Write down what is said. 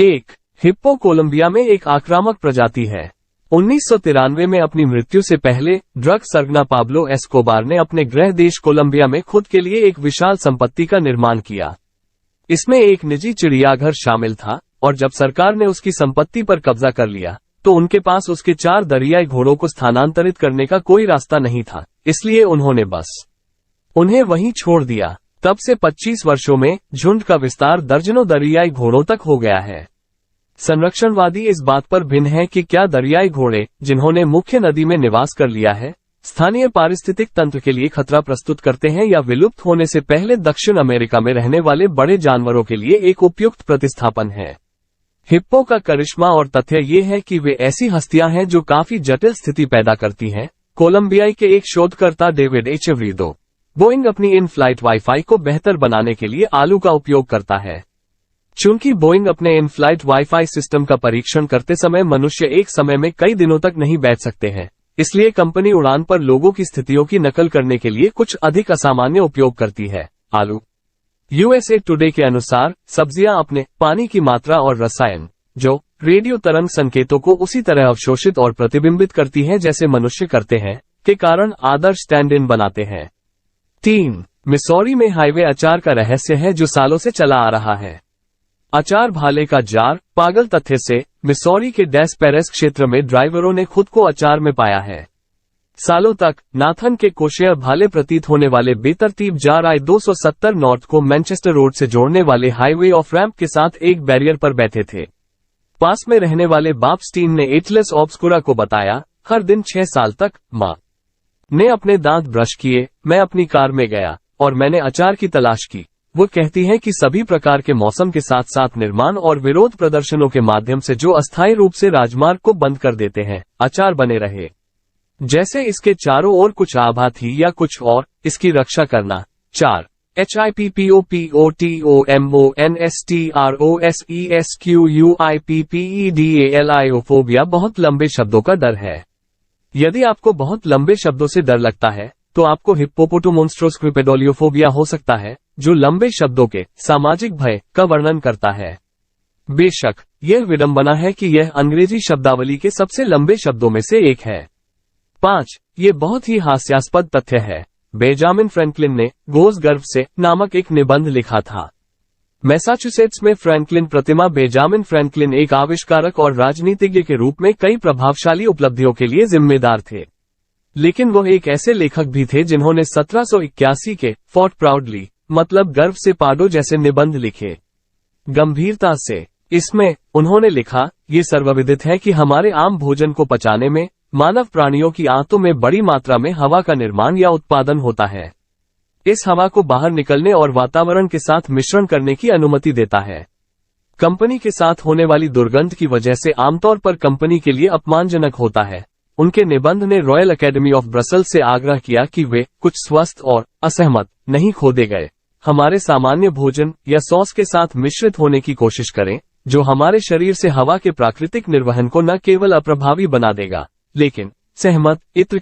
1. Hippo Colombia में एक आक्रामक प्रजाति है। 1993 में अपनी मृत्यु से पहले ड्रग सरगना पाब्लो एस्कोबार ने अपने गृह देश कोलंबिया में खुद के लिए एक विशाल संपत्ति का निर्माण किया। इसमें एक निजी चिड़ियाघर शामिल था और जब सरकार ने उसकी संपत्ति पर कब्जा कर लिया तो उनके पास उसके 4 दरियाई घोड़ों को स्थानांतरित करने का कोई रास्ता नहीं था, इसलिए उन्होंने बस उन्हें वहीं छोड़ दिया। तब से 25 वर्षों में झुंड का विस्तार दर्जनों दरियाई घोड़ों तक हो गया है। संरक्षणवादी इस बात पर भिन्न है कि क्या दरियाई घोड़े, जिन्होंने मुख्य नदी में निवास कर लिया है, स्थानीय पारिस्थितिक तंत्र के लिए खतरा प्रस्तुत करते हैं या विलुप्त होने से पहले दक्षिण अमेरिका में रहने वाले बड़े जानवरों के लिए एक उपयुक्त प्रतिस्थापन है। हिप्पो का करिश्मा और तथ्य ये है कि वे ऐसी हस्तियां हैं जो काफी जटिल स्थिति पैदा करती हैं। कोलंबियाई के एक शोधकर्ता डेविड एचेवरीदो बोइंग अपनी इन फ्लाइट वाईफाई को बेहतर बनाने के लिए आलू का उपयोग करता है। चूंकि बोइंग अपने इन फ्लाइट वाईफाई सिस्टम का परीक्षण करते समय मनुष्य एक समय में कई दिनों तक नहीं बैठ सकते हैं, इसलिए कंपनी उड़ान पर लोगों की स्थितियों की नकल करने के लिए कुछ अधिक असामान्य उपयोग करती है। आलू। यूएसए टुडे के अनुसार सब्जियां अपने पानी की मात्रा और रसायन, जो रेडियो तरंग संकेतों को उसी तरह अवशोषित और प्रतिबिंबित करती हैं जैसे मनुष्य करते हैं, के कारण आदर्श स्टैंड इन बनाते हैं। 3. मिसौरी में हाईवे अचार का रहस्य है जो सालों से चला आ रहा है। अचार भाले का जार। पागल तथ्य से मिसौरी के डेस पेरेस क्षेत्र में ड्राइवरों ने खुद को अचार में पाया है। सालों तक नाथन के कोशेयर भाले प्रतीत होने वाले बेतरतीब जार I-270 नॉर्थ को मैनचेस्टर रोड से जोड़ने वाले हाईवे ऑफ रैंप के साथ एक बैरियर पर बैठे थे। पास में रहने वाले बाब स्टीन ने एटलस ऑब्सकुरा को बताया, हर दिन 6 साल तक माँ ने अपने दांत ब्रश किए, मैं अपनी कार में गया और मैंने अचार की तलाश की। वो कहती है कि सभी प्रकार के मौसम के साथ साथ निर्माण और विरोध प्रदर्शनों के माध्यम से जो अस्थायी रूप से राजमार्ग को बंद कर देते हैं, अचार बने रहे। जैसे इसके चारों ओर कुछ आभा थी या कुछ और, इसकी रक्षा करना। 4. HIPPOPOTOMONSTROSESQUIPPEDALIOफोबिया बहुत लंबे शब्दों का डर है। यदि आपको बहुत लंबे शब्दों से डर लगता है तो आपको हिप्पोपोटामोन्स्ट्रोस्क्विपेडोलियोफोबिया हो सकता है, जो लंबे शब्दों के सामाजिक भय का वर्णन करता है। बेशक यह विडंबना है कि यह अंग्रेजी शब्दावली के सबसे लंबे शब्दों में से एक है। 5. ये बहुत ही हास्यास्पद तथ्य है। बेंजामिन फ्रैंकलिन ने गोज़ गर्व से नामक एक निबंध लिखा था। मैसाचुसेट्स में फ्रैंकलिन प्रतिमा। बेंजामिन फ्रैंकलिन एक आविष्कारक और राजनीतिज्ञ के रूप में कई प्रभावशाली उपलब्धियों के लिए जिम्मेदार थे, लेकिन वह एक ऐसे लेखक भी थे जिन्होंने 1781 के फॉट प्राउडली, मतलब गर्व से पाडो जैसे निबंध लिखे। गंभीरता से इसमें उन्होंने लिखा, ये सर्वविदित है कि हमारे आम भोजन को पचाने में मानव प्राणियों की आंतों में बड़ी मात्रा में हवा का निर्माण या उत्पादन होता है। इस हवा को बाहर निकलने और वातावरण के साथ मिश्रण करने की अनुमति देता है। कंपनी के साथ होने वाली दुर्गंध की वजह से आमतौर पर कंपनी के लिए अपमानजनक होता है। उनके निबंध ने रॉयल एकेडमी ऑफ ब्रसेल्स से आग्रह किया कि वे कुछ स्वस्थ और असहमत नहीं खोदे गए हमारे सामान्य भोजन या सॉस के साथ मिश्रित होने की कोशिश करें, जो हमारे शरीर से हवा के प्राकृतिक निर्वहन को न केवल अप्रभावी बना देगा, लेकिन सहमत इत्र